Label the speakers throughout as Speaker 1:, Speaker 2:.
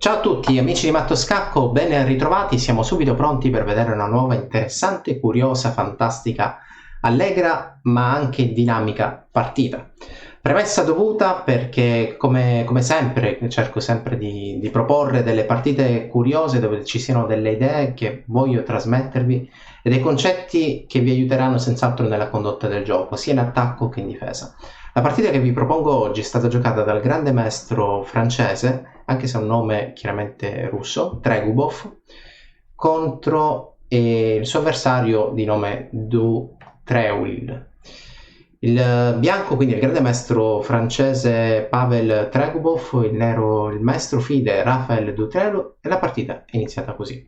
Speaker 1: Ciao a tutti amici di Matto Scacco, ben ritrovati, siamo subito pronti per vedere una nuova interessante, curiosa, fantastica, allegra ma anche dinamica partita. Premessa dovuta perché come sempre cerco sempre di proporre delle partite curiose dove ci siano delle idee che voglio trasmettervi e dei concetti che vi aiuteranno senz'altro nella condotta del gioco, sia in attacco che in difesa. La partita che vi propongo oggi è stata giocata dal grande maestro francese, anche se ha un nome chiaramente russo, Tregubov, contro il suo avversario di nome Du Treuil. Il bianco, quindi il grande maestro francese Pavel Tregubov, il nero il maestro fide Raphael Du Treuil, e la partita è iniziata così.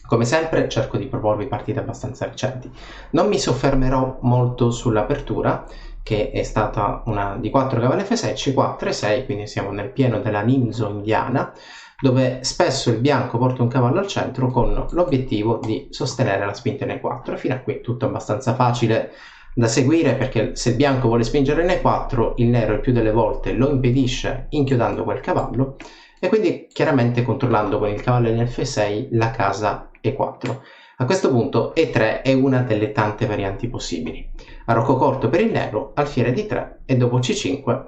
Speaker 1: Come sempre cerco di proporvi partite abbastanza recenti. Non mi soffermerò molto sull'apertura, che è stata una di 4 cavalli F6, C4 e 6, quindi siamo nel pieno della Nimzo indiana, dove spesso il bianco porta un cavallo al centro con l'obiettivo di sostenere la spinta in E4. Fino a qui tutto abbastanza facile da seguire, perché se il bianco vuole spingere in E4, il nero il più delle volte lo impedisce inchiodando quel cavallo e quindi chiaramente controllando con il cavallo in F6 la casa E4. A questo punto E3 è una delle tante varianti possibili. Arrocco corto per il nero, alfiere D3 e dopo C5,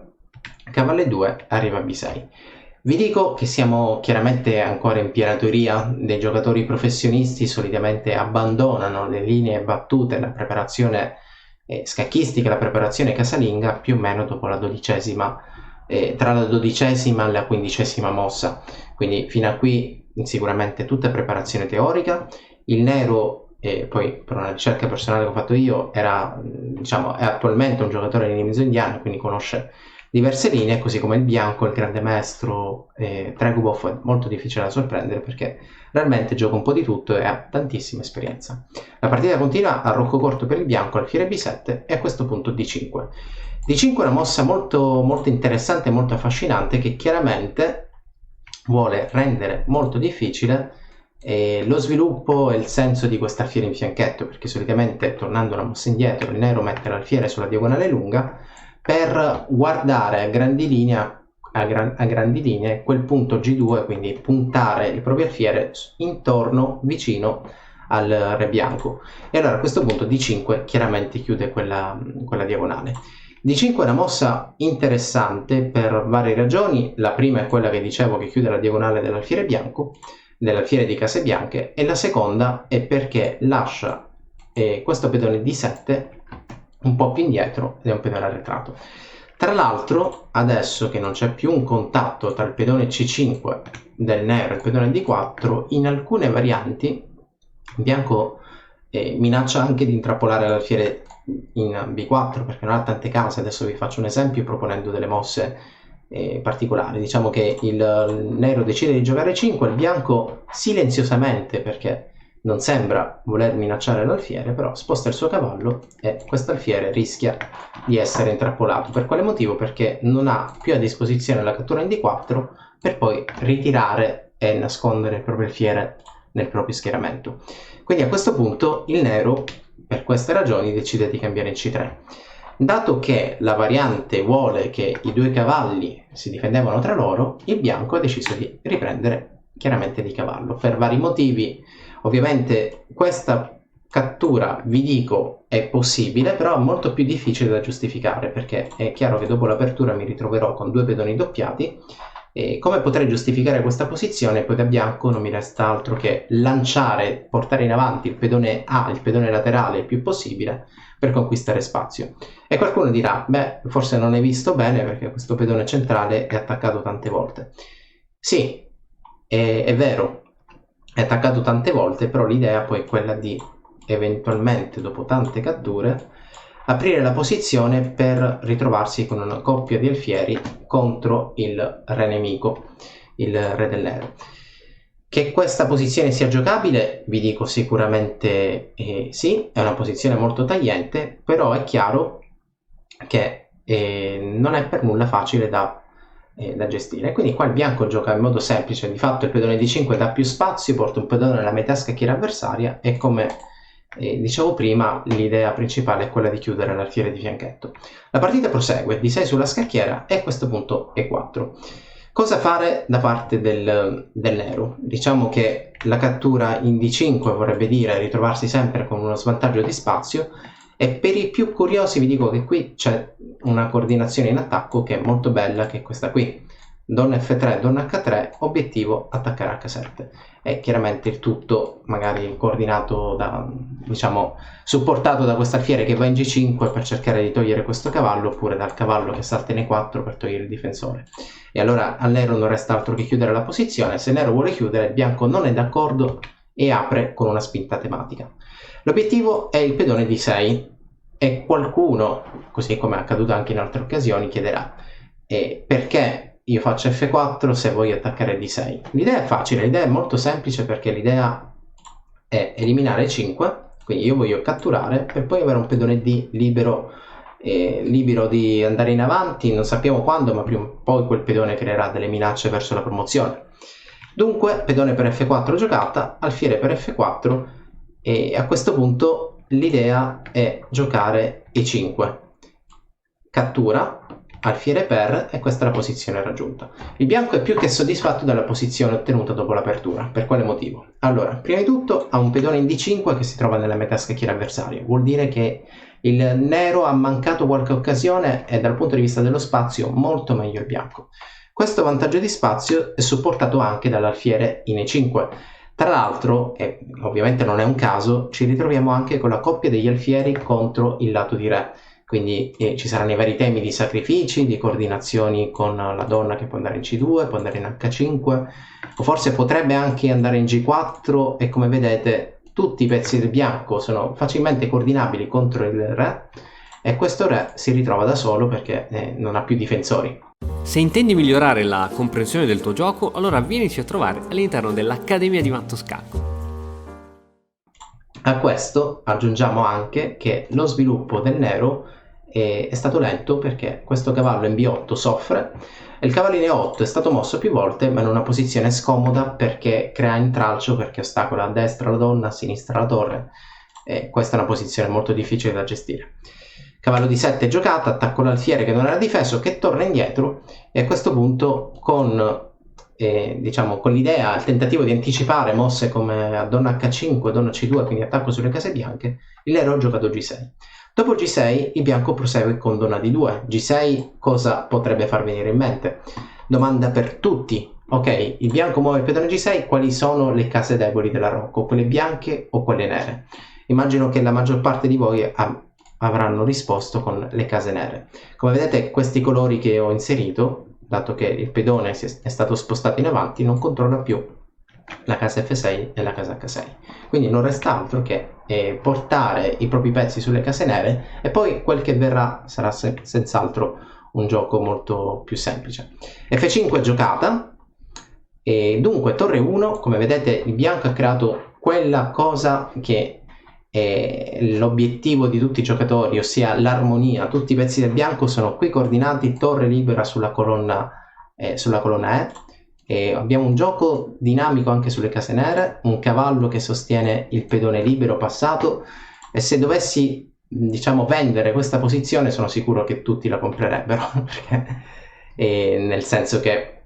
Speaker 1: cavallo E2 arriva a B6. Vi dico che siamo chiaramente ancora in piena teoria, dei giocatori professionisti solitamente abbandonano le linee battute, la preparazione scacchistica, la preparazione casalinga più o meno dopo la 12ª, tra la 12ª e la 15ª mossa, quindi fino a qui sicuramente tutta preparazione teorica. Il nero, poi per una ricerca personale che ho fatto io, è attualmente un giocatore di Nimzo indiano, quindi conosce diverse linee, così come il bianco, il grande maestro Tregubov, è molto difficile da sorprendere perché realmente gioca un po' di tutto e ha tantissima esperienza. La partita continua a rocco corto per il bianco, alfiere B7 e a questo punto D5. D5 è una mossa molto, molto interessante e molto affascinante che chiaramente vuole rendere molto difficile lo sviluppo e il senso di questa alfiere in fianchetto, perché solitamente tornando una mossa indietro il nero mette l'alfiere sulla diagonale lunga per guardare a grandi linee quel punto G2, quindi puntare il proprio alfiere intorno, vicino al re bianco, e allora a questo punto D5 chiaramente chiude quella diagonale. D5 è una mossa interessante per varie ragioni. La prima è quella che dicevo, che chiude la diagonale dell'alfiere bianco, dell'alfiere di case bianche, e la seconda è perché lascia questo pedone D7 un po' più indietro ed è un pedone arretrato. Tra l'altro, adesso che non c'è più un contatto tra il pedone C5 del nero e il pedone D4, in alcune varianti il bianco minaccia anche di intrappolare l'alfiere in B4 perché non ha tante case. Adesso vi faccio un esempio proponendo delle mosse particolari. Diciamo che il nero decide di giocare 5, il bianco silenziosamente, perché non sembra voler minacciare l'alfiere, però sposta il suo cavallo e questo alfiere rischia di essere intrappolato. Per quale motivo? Perché non ha più a disposizione la cattura in D4 per poi ritirare e nascondere il proprio alfiere nel proprio schieramento. Quindi a questo punto il nero, per queste ragioni, decide di cambiare in C3. Dato che la variante vuole che i due cavalli si difendevano tra loro, il bianco ha deciso di riprendere chiaramente di cavallo per vari motivi. Ovviamente questa cattura, vi dico, è possibile, però è molto più difficile da giustificare, perché è chiaro che dopo l'apertura mi ritroverò con due pedoni doppiati. E come potrei giustificare questa posizione? Poi da bianco non mi resta altro che lanciare, portare in avanti il pedone A, il pedone laterale il più possibile per conquistare spazio. E qualcuno dirà, beh, forse non hai visto bene perché questo pedone centrale è attaccato tante volte. Sì, è vero, è attaccato tante volte, però l'idea poi è quella di eventualmente, dopo tante catture, aprire la posizione per ritrovarsi con una coppia di alfieri contro il re nemico, il re del nero. Che questa posizione sia giocabile, vi dico sicuramente sì, è una posizione molto tagliente, però è chiaro che non è per nulla facile da gestire. Quindi qua il bianco gioca in modo semplice, di fatto il pedone D5 dà più spazio, porta un pedone nella metà scacchiera avversaria e, come dicevo prima, l'idea principale è quella di chiudere l'alfiere di fianchetto. La partita prosegue, D6 sulla scacchiera e a questo punto E4. Cosa fare da parte del nero? Diciamo che la cattura in D5 vorrebbe dire ritrovarsi sempre con uno svantaggio di spazio, e per i più curiosi vi dico che qui c'è una coordinazione in attacco che è molto bella, che è questa qui. Donna F3, donna H3, obiettivo attaccare H7. E chiaramente il tutto magari coordinato da, diciamo, supportato da questo alfiere che va in G5 per cercare di togliere questo cavallo, oppure dal cavallo che salta in E4 per togliere il difensore. E allora al nero non resta altro che chiudere la posizione. Se il nero vuole chiudere, il bianco non è d'accordo e apre con una spinta tematica. L'obiettivo è il pedone D6 e qualcuno, così come è accaduto anche in altre occasioni, chiederà perché io faccio F4 se voglio attaccare D6. L'idea è facile, l'idea è molto semplice, perché l'idea è eliminare 5, quindi io voglio catturare per poi avere un pedone D libero di andare in avanti, non sappiamo quando, ma prima o poi quel pedone creerà delle minacce verso la promozione. Dunque pedone per F4 giocata, alfiere per F4, e a questo punto l'idea è giocare E5, cattura, alfiere per, e questa è la posizione raggiunta. Il bianco è più che soddisfatto dalla posizione ottenuta dopo l'apertura. Per quale motivo? Allora, prima di tutto ha un pedone in D5 che si trova nella metà scacchiera avversaria, vuol dire che il nero ha mancato qualche occasione e dal punto di vista dello spazio molto meglio il bianco. Questo vantaggio di spazio è supportato anche dall'alfiere in E5. Tra l'altro, e ovviamente non è un caso, ci ritroviamo anche con la coppia degli alfieri contro il lato di re. Quindi ci saranno i vari temi di sacrifici, di coordinazioni con la donna che può andare in C2, può andare in H5, o forse potrebbe anche andare in G4, e come vedete tutti i pezzi del bianco sono facilmente coordinabili contro il re, e questo re si ritrova da solo perché non ha più difensori.
Speaker 2: Se intendi migliorare la comprensione del tuo gioco, allora vienici a trovare all'interno dell'Accademia di Matto Scacco.
Speaker 1: A questo aggiungiamo anche che lo sviluppo del nero è stato lento, perché questo cavallo in B8 soffre, e il cavallo in E8 è stato mosso più volte, ma in una posizione scomoda, perché crea intralcio, perché ostacola a destra la donna, a sinistra la torre, e questa è una posizione molto difficile da gestire. Cavallo di 7 giocata, attacco l'alfiere che non era difeso, che torna indietro, e a questo punto con con l'idea, il tentativo di anticipare mosse come a donna H5, donna C2, quindi attacco sulle case bianche, il nero ha giocato G6. Dopo G6 il bianco prosegue con donna D2. G6 cosa potrebbe far venire in mente? Domanda per tutti. Ok, il bianco muove il pedone G6, quali sono le case deboli della Rocco? Quelle bianche o quelle nere? Immagino che la maggior parte di voi avranno risposto con le case nere. Come vedete, questi colori che ho inserito, dato che il pedone è stato spostato in avanti, non controlla più la casa F6 e la casa H6. Quindi non resta altro che portare i propri pezzi sulle case nere, e poi quel che verrà sarà senz'altro un gioco molto più semplice. F5 giocata, e dunque torre 1, come vedete il bianco ha creato quella cosa che è l'obiettivo di tutti i giocatori, ossia l'armonia. Tutti i pezzi del bianco sono qui coordinati, torre libera sulla colonna E. E abbiamo un gioco dinamico anche sulle case nere, un cavallo che sostiene il pedone libero passato, e se dovessi vendere questa posizione sono sicuro che tutti la comprerebbero perché, nel senso che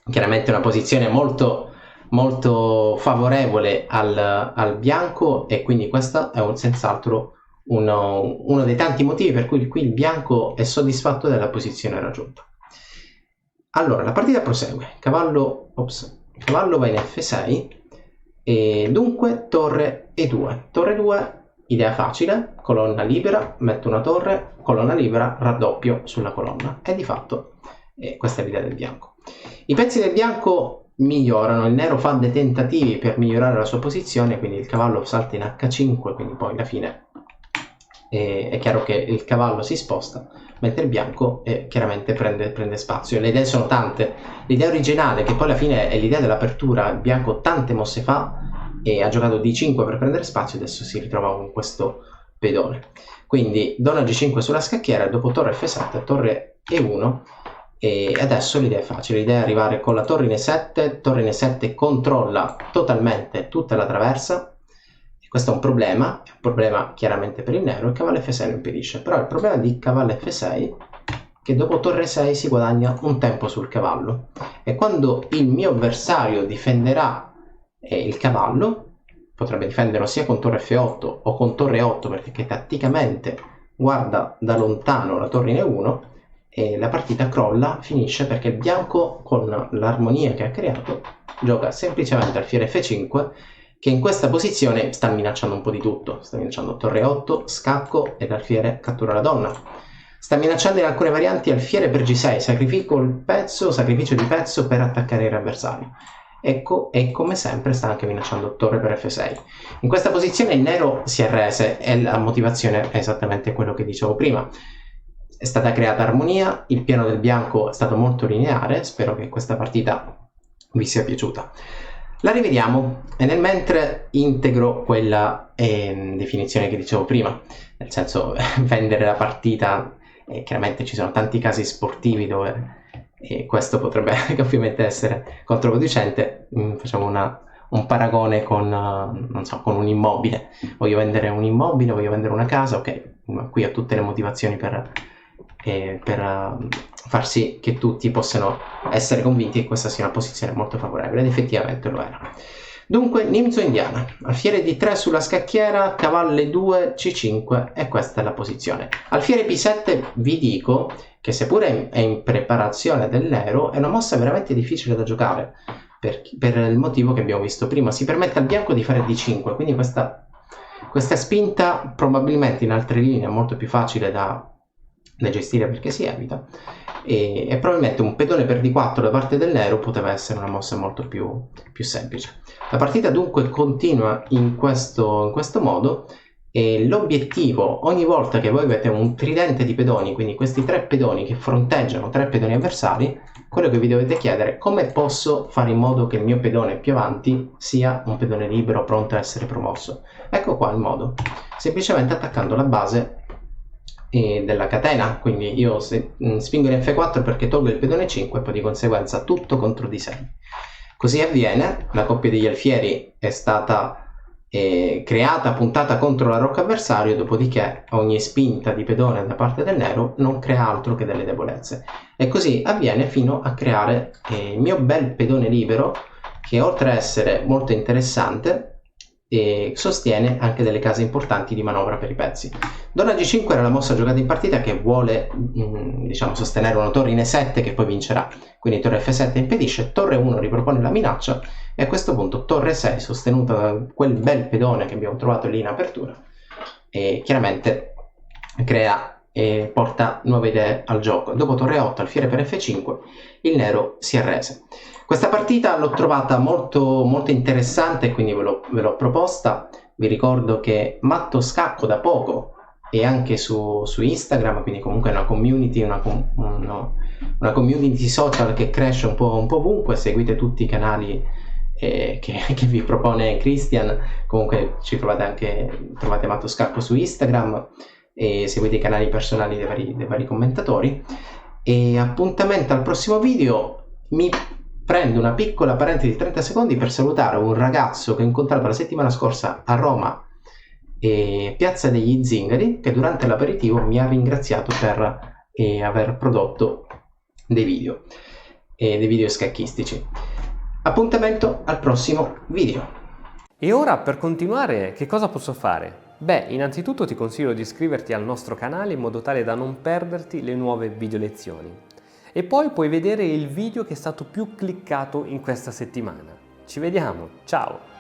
Speaker 1: chiaramente è una posizione molto molto favorevole al bianco, e quindi questo è senz'altro uno dei tanti motivi per cui qui il bianco è soddisfatto della posizione raggiunta. Allora la partita prosegue, cavallo va in F6, e dunque torre E2. Torre 2, idea facile, colonna libera, metto una torre, colonna libera, raddoppio sulla colonna, e di fatto questa è l'idea del bianco. I pezzi del bianco migliorano, il nero fa dei tentativi per migliorare la sua posizione, quindi il cavallo salta in H5, quindi poi alla fine è chiaro che il cavallo si sposta, mentre il bianco chiaramente prende spazio. Le idee sono tante. L'idea originale, che poi alla fine è l'idea dell'apertura, il bianco tante mosse fa e ha giocato D5 per prendere spazio, adesso si ritrova con questo pedone. Quindi donna G5 sulla scacchiera, dopo torre F7, torre E1, e adesso l'idea è facile, l'idea è arrivare con la torre in E7. Torre in E7 controlla totalmente tutta la traversa. Questo è un problema chiaramente per il nero, il cavallo F6 lo impedisce, però il problema di cavallo F6 che dopo torre 6 si guadagna un tempo sul cavallo, e quando il mio avversario difenderà il cavallo, potrebbe difenderlo sia con torre F8 o con torre 8, perché tatticamente guarda da lontano la torre in E1, e la partita crolla, finisce, perché il bianco, con l'armonia che ha creato, gioca semplicemente alfiere F5, che in questa posizione sta minacciando un po' di tutto. Sta minacciando torre 8, scacco, e l'alfiere cattura la donna. Sta minacciando in alcune varianti alfiere per G6, sacrificio di pezzo per attaccare il avversario. Ecco, e come sempre sta anche minacciando torre per F6. In questa posizione il nero si arrese, e la motivazione è esattamente quello che dicevo prima. È stata creata armonia, il piano del bianco è stato molto lineare, spero che questa partita vi sia piaciuta. La rivediamo, e nel mentre integro quella definizione che dicevo prima, nel senso vendere la partita. Chiaramente ci sono tanti casi sportivi dove questo potrebbe ovviamente essere controproducente. Facciamo un paragone con, non so, con un immobile. Voglio vendere un immobile, voglio vendere una casa, ok, qui ho tutte le motivazioni per far sì che tutti possano essere convinti che questa sia una posizione molto favorevole, ed effettivamente lo era. Dunque, Nimzo indiana, alfiere D3 sulla scacchiera, cavallo 2, C5, e questa è la posizione. Alfiere P7 vi dico che, seppure è in preparazione del nero, è una mossa veramente difficile da giocare, per il motivo che abbiamo visto prima. Si permette al bianco di fare D5, quindi questa spinta probabilmente in altre linee è molto più facile da gestire, perché si evita, e probabilmente un pedone per D4 da parte del nero poteva essere una mossa molto più semplice. La partita dunque continua in questo modo, e l'obiettivo, ogni volta che voi avete un tridente di pedoni, quindi questi 3 pedoni che fronteggiano 3 pedoni avversari, quello che vi dovete chiedere è: come posso fare in modo che il mio pedone più avanti sia un pedone libero pronto a essere promosso? Ecco qua il modo, semplicemente attaccando la base della catena. Quindi io spingo in F4 perché tolgo il pedone 5, e poi di conseguenza tutto contro D6. Così avviene, la coppia degli alfieri è stata creata, puntata contro la rocca avversario, dopodiché ogni spinta di pedone da parte del nero non crea altro che delle debolezze, e così avviene fino a creare il mio bel pedone libero, che oltre a essere molto interessante sostiene anche delle case importanti di manovra per i pezzi. Donna G5 era la mossa giocata in partita che vuole diciamo sostenere una torre in E7 che poi vincerà, quindi torre F7 impedisce, torre 1 ripropone la minaccia, e a questo punto torre 6 sostenuta da quel bel pedone che abbiamo trovato lì in apertura, e chiaramente crea e porta nuove idee al gioco. Dopo torre 8 alfiere per F5 il nero si arrese. Questa partita l'ho trovata molto interessante, quindi ve l'ho proposta. Vi ricordo che Matto Scacco da poco è anche su Instagram, quindi comunque è una community, una community social che cresce un po' ovunque. Seguite tutti i canali che vi propone Christian. Comunque trovate Matto Scacco su Instagram, e seguite i canali personali dei vari commentatori. E appuntamento al prossimo video. Mi prendo una piccola parentesi di 30 secondi per salutare un ragazzo che ho incontrato la settimana scorsa a Roma, Piazza degli Zingari, che durante l'aperitivo mi ha ringraziato per aver prodotto dei video scacchistici. Appuntamento al prossimo video.
Speaker 2: E ora, per continuare, che cosa posso fare? Beh, innanzitutto ti consiglio di iscriverti al nostro canale in modo tale da non perderti le nuove video lezioni. E poi puoi vedere il video che è stato più cliccato in questa settimana. Ci vediamo, ciao!